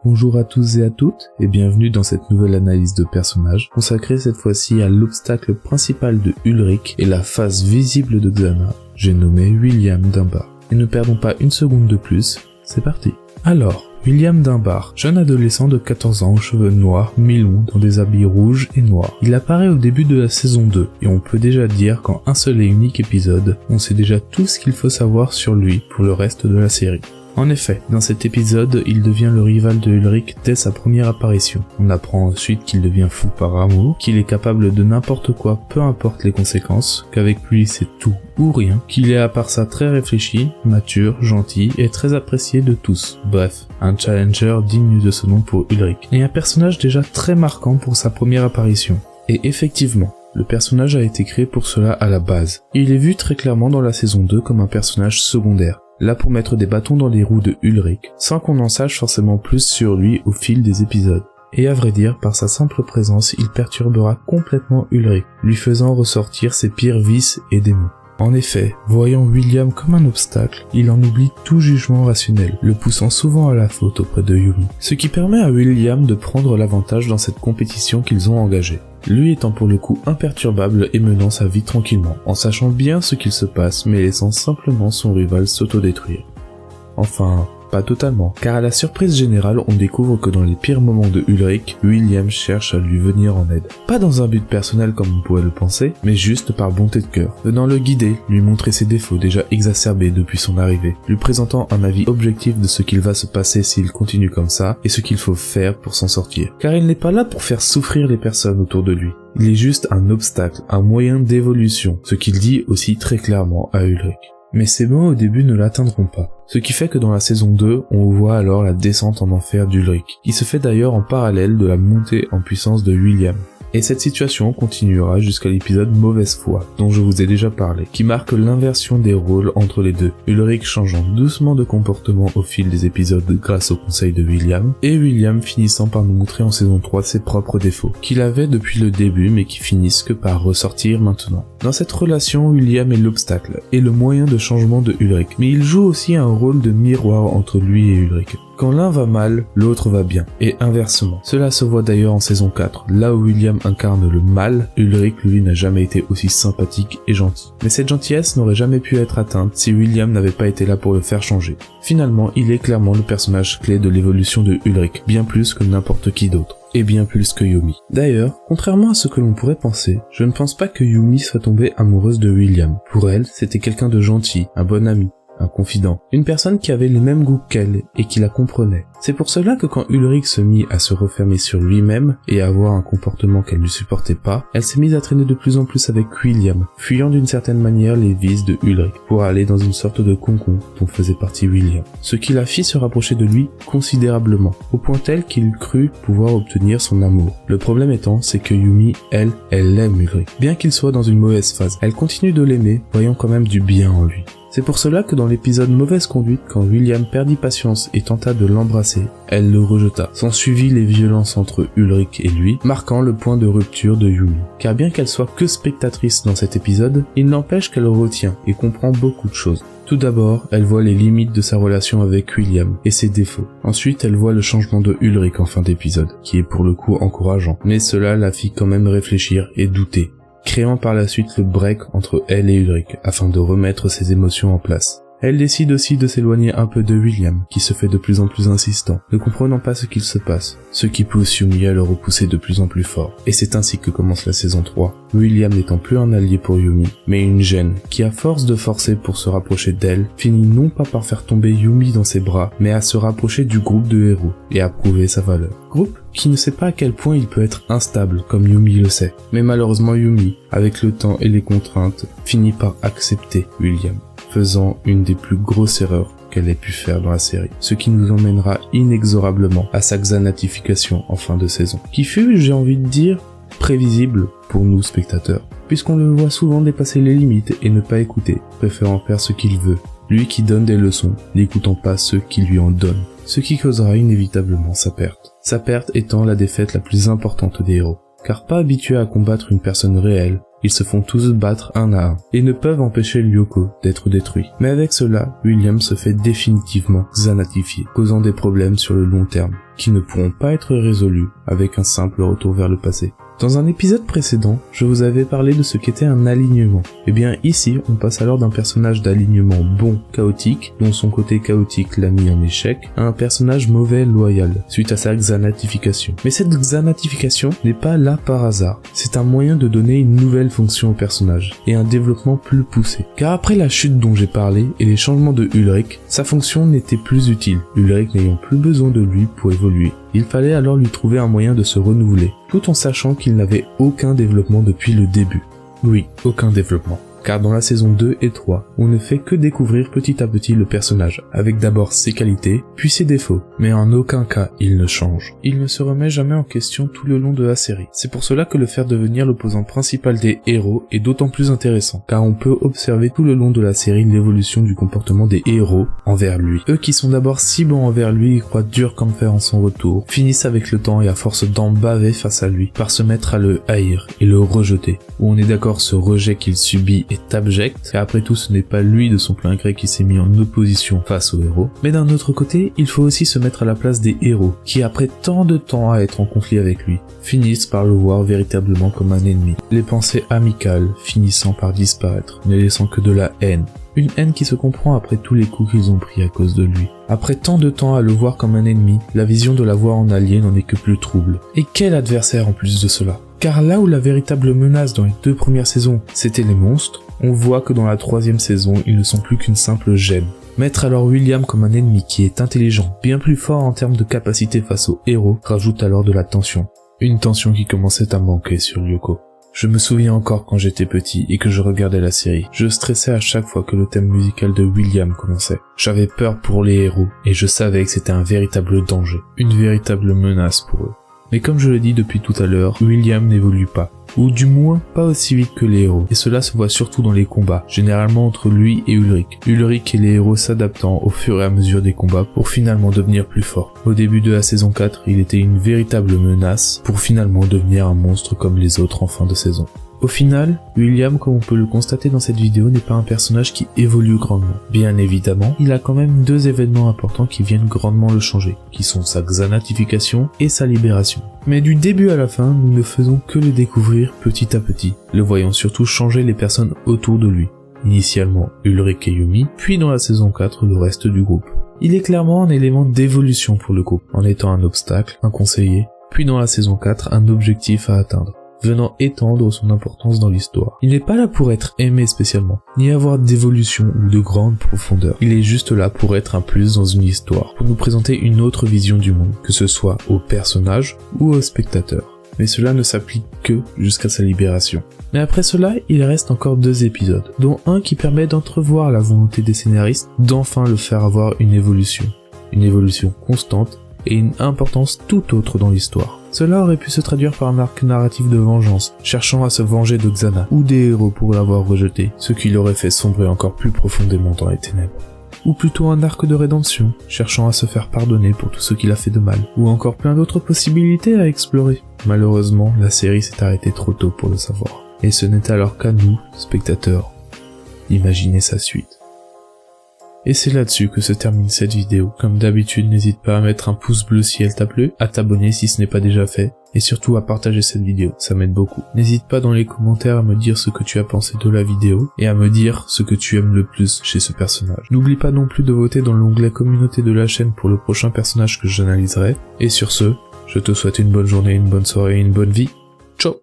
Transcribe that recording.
Bonjour à tous et à toutes, et bienvenue dans cette nouvelle analyse de personnages, consacrée cette fois-ci à l'obstacle principal de Ulrich et la face visible de Xana, j'ai nommé William Dunbar. Et ne perdons pas une seconde de plus, c'est parti. Alors, William Dunbar, jeune adolescent de 14 ans aux cheveux noirs, mi-longs, dans des habits rouges et noirs. Il apparaît au début de la saison 2, et on peut déjà dire qu'en un seul et unique épisode, on sait déjà tout ce qu'il faut savoir sur lui pour le reste de la série. En effet, dans cet épisode, il devient le rival de Ulrich dès sa première apparition. On apprend ensuite qu'il devient fou par amour, qu'il est capable de n'importe quoi, peu importe les conséquences, qu'avec lui c'est tout ou rien, qu'il est à part ça très réfléchi, mature, gentil et très apprécié de tous. Bref, un challenger digne de ce nom pour Ulrich. Et un personnage déjà très marquant pour sa première apparition. Et effectivement, le personnage a été créé pour cela à la base. Il est vu très clairement dans la saison 2 comme un personnage secondaire, là pour mettre des bâtons dans les roues de Ulrich, sans qu'on en sache forcément plus sur lui au fil des épisodes. Et à vrai dire, par sa simple présence, il perturbera complètement Ulrich, lui faisant ressortir ses pires vices et démons. En effet, voyant William comme un obstacle, il en oublie tout jugement rationnel, le poussant souvent à la faute auprès de Yumi. Ce qui permet à William de prendre l'avantage dans cette compétition qu'ils ont engagée. Lui étant pour le coup imperturbable et menant sa vie tranquillement, en sachant bien ce qu'il se passe mais laissant simplement son rival s'autodétruire. Enfin, pas totalement, car à la surprise générale, on découvre que dans les pires moments de Ulrich, William cherche à lui venir en aide. Pas dans un but personnel comme on pourrait le penser, mais juste par bonté de cœur, venant le guider, lui montrer ses défauts déjà exacerbés depuis son arrivée, lui présentant un avis objectif de ce qu'il va se passer s'il continue comme ça, et ce qu'il faut faire pour s'en sortir. Car il n'est pas là pour faire souffrir les personnes autour de lui. Il est juste un obstacle, un moyen d'évolution, ce qu'il dit aussi très clairement à Ulrich. Mais ces mots au début ne l'atteindront pas. Ce qui fait que dans la saison 2, on voit alors la descente en enfer d'Ulrich, qui se fait d'ailleurs en parallèle de la montée en puissance de William. Et cette situation continuera jusqu'à l'épisode Mauvaise foi, dont je vous ai déjà parlé, qui marque l'inversion des rôles entre les deux, Ulrich changeant doucement de comportement au fil des épisodes grâce au conseil de William, et William finissant par nous montrer en saison 3 ses propres défauts, qu'il avait depuis le début mais qui finissent que par ressortir maintenant. Dans cette relation, William est l'obstacle, et le moyen de changement de Ulrich, mais il joue aussi un rôle de miroir entre lui et Ulrich. Quand l'un va mal, l'autre va bien, et inversement. Cela se voit d'ailleurs en saison 4, là où William incarne le mal, Ulrich lui n'a jamais été aussi sympathique et gentil. Mais cette gentillesse n'aurait jamais pu être atteinte si William n'avait pas été là pour le faire changer. Finalement, il est clairement le personnage clé de l'évolution de Ulrich, bien plus que n'importe qui d'autre. Et bien plus que Yumi. D'ailleurs, contrairement à ce que l'on pourrait penser, je ne pense pas que Yumi soit tombée amoureuse de William. Pour elle, c'était quelqu'un de gentil, un bon ami, un confident, une personne qui avait les mêmes goûts qu'elle et qui la comprenait. C'est pour cela que quand Ulrich se mit à se refermer sur lui-même et à avoir un comportement qu'elle ne supportait pas, elle s'est mise à traîner de plus en plus avec William, fuyant d'une certaine manière les vices de Ulrich pour aller dans une sorte de cocon dont faisait partie William. Ce qui la fit se rapprocher de lui considérablement, au point tel qu'il crut pouvoir obtenir son amour. Le problème étant, c'est que Yumi, elle aime Ulrich. Bien qu'il soit dans une mauvaise phase, elle continue de l'aimer, voyant quand même du bien en lui. C'est pour cela que dans l'épisode Mauvaise conduite, quand William perdit patience et tenta de l'embrasser, elle le rejeta. S'ensuivit les violences entre Ulrich et lui, marquant le point de rupture de Yumi. Car bien qu'elle soit que spectatrice dans cet épisode, il n'empêche qu'elle retient et comprend beaucoup de choses. Tout d'abord, elle voit les limites de sa relation avec William et ses défauts. Ensuite, elle voit le changement de Ulrich en fin d'épisode, qui est pour le coup encourageant. Mais cela la fit quand même réfléchir et douter, créant par la suite le break entre elle et Ulrich, afin de remettre ses émotions en place. Elle décide aussi de s'éloigner un peu de William, qui se fait de plus en plus insistant, ne comprenant pas ce qu'il se passe, ce qui pousse Yumi à le repousser de plus en plus fort. Et c'est ainsi que commence la saison 3, William n'étant plus un allié pour Yumi, mais une gêne, qui à force de forcer pour se rapprocher d'elle, finit non pas par faire tomber Yumi dans ses bras, mais à se rapprocher du groupe de héros, et à prouver sa valeur. Groupe qui ne sait pas à quel point il peut être instable, comme Yumi le sait. Mais malheureusement Yumi, avec le temps et les contraintes, finit par accepter William, faisant une des plus grosses erreurs qu'elle ait pu faire dans la série, ce qui nous emmènera inexorablement à sa xanatification en fin de saison, qui fut, j'ai envie de dire, prévisible pour nous spectateurs, puisqu'on le voit souvent dépasser les limites et ne pas écouter, préférant faire ce qu'il veut, lui qui donne des leçons, n'écoutant pas ceux qui lui en donnent, ce qui causera inévitablement sa perte étant la défaite la plus importante des héros, car pas habitué à combattre une personne réelle, Ils se font tous battre un à un, et ne peuvent empêcher Lyoko d'être détruit. Mais avec cela, William se fait définitivement xanatifier, causant des problèmes sur le long terme, qui ne pourront pas être résolus avec un simple retour vers le passé. Dans un épisode précédent, je vous avais parlé de ce qu'était un alignement. Et bien ici, on passe alors d'un personnage d'alignement bon, chaotique, dont son côté chaotique l'a mis en échec, à un personnage mauvais, loyal, suite à sa xanatification. Mais cette xanatification n'est pas là par hasard. C'est un moyen de donner une nouvelle fonction au personnage, et un développement plus poussé. Car après la chute dont j'ai parlé, et les changements de Ulrich, sa fonction n'était plus utile, Ulrich n'ayant plus besoin de lui pour évoluer. Il fallait alors lui trouver un moyen de se renouveler, tout en sachant qu'il n'avait aucun développement depuis le début. Oui, aucun développement. Car dans la saison 2 et 3, on ne fait que découvrir petit à petit le personnage, avec d'abord ses qualités, puis ses défauts, mais en aucun cas il ne change. Il ne se remet jamais en question tout le long de la série. C'est pour cela que le faire devenir l'opposant principal des héros est d'autant plus intéressant, car on peut observer tout le long de la série l'évolution du comportement des héros envers lui. Eux qui sont d'abord si bons envers lui et croient dur comme fer en son retour, finissent avec le temps et à force d'en baver face à lui, par se mettre à le haïr et le rejeter. Où on est d'accord, ce rejet qu'il subit est abject, et après tout ce n'est pas lui de son plein gré qui s'est mis en opposition face aux héros. Mais d'un autre côté, il faut aussi se mettre à la place des héros, qui après tant de temps à être en conflit avec lui, finissent par le voir véritablement comme un ennemi. Les pensées amicales finissant par disparaître, ne laissant que de la haine. Une haine qui se comprend après tous les coups qu'ils ont pris à cause de lui. Après tant de temps à le voir comme un ennemi, la vision de la voir en allié n'en est que plus trouble. Et quel adversaire en plus de cela? Car là où la véritable menace dans les 2 premières saisons, c'était les monstres, on voit que dans la 3e saison, ils ne sont plus qu'une simple gemme. Mettre alors William comme un ennemi qui est intelligent, bien plus fort en termes de capacité face aux héros, rajoute alors de la tension. Une tension qui commençait à manquer sur Lyoko. Je me souviens encore quand j'étais petit et que je regardais la série. Je stressais à chaque fois que le thème musical de William commençait. J'avais peur pour les héros et je savais que c'était un véritable danger, une véritable menace pour eux. Mais comme je le dis depuis tout à l'heure, William n'évolue pas. Ou du moins, pas aussi vite que les héros. Et cela se voit surtout dans les combats, généralement entre lui et Ulrich. Ulrich et les héros s'adaptant au fur et à mesure des combats pour finalement devenir plus forts. Au début de la saison 4, il était une véritable menace pour finalement devenir un monstre comme les autres en fin de saison. Au final, William, comme on peut le constater dans cette vidéo, n'est pas un personnage qui évolue grandement. Bien évidemment, il a quand même 2 événements importants qui viennent grandement le changer, qui sont sa xanatification et sa libération. Mais du début à la fin, nous ne faisons que le découvrir petit à petit, le voyant surtout changer les personnes autour de lui. Initialement Ulrich et Yumi, puis dans la saison 4 le reste du groupe. Il est clairement un élément d'évolution pour le groupe, en étant un obstacle, un conseiller, puis dans la saison 4 un objectif à atteindre, venant étendre son importance dans l'histoire. Il n'est pas là pour être aimé spécialement, ni avoir d'évolution ou de grande profondeur. Il est juste là pour être un plus dans une histoire, pour nous présenter une autre vision du monde, que ce soit au personnage ou au spectateur. Mais cela ne s'applique que jusqu'à sa libération. Mais après cela, il reste encore 2 épisodes, dont un qui permet d'entrevoir la volonté des scénaristes d'enfin le faire avoir une évolution constante et une importance tout autre dans l'histoire. Cela aurait pu se traduire par un arc narratif de vengeance, cherchant à se venger de Xana, ou des héros pour l'avoir rejeté, ce qui l'aurait fait sombrer encore plus profondément dans les ténèbres. Ou plutôt un arc de rédemption, cherchant à se faire pardonner pour tout ce qu'il a fait de mal, ou encore plein d'autres possibilités à explorer. Malheureusement, la série s'est arrêtée trop tôt pour le savoir. Et ce n'est alors qu'à nous, spectateurs, d'imaginer sa suite. Et c'est là-dessus que se termine cette vidéo. Comme d'habitude, n'hésite pas à mettre un pouce bleu si elle t'a plu, à t'abonner si ce n'est pas déjà fait, et surtout à partager cette vidéo, ça m'aide beaucoup. N'hésite pas dans les commentaires à me dire ce que tu as pensé de la vidéo, et à me dire ce que tu aimes le plus chez ce personnage. N'oublie pas non plus de voter dans l'onglet communauté de la chaîne pour le prochain personnage que j'analyserai, et sur ce, je te souhaite une bonne journée, une bonne soirée et une bonne vie. Ciao!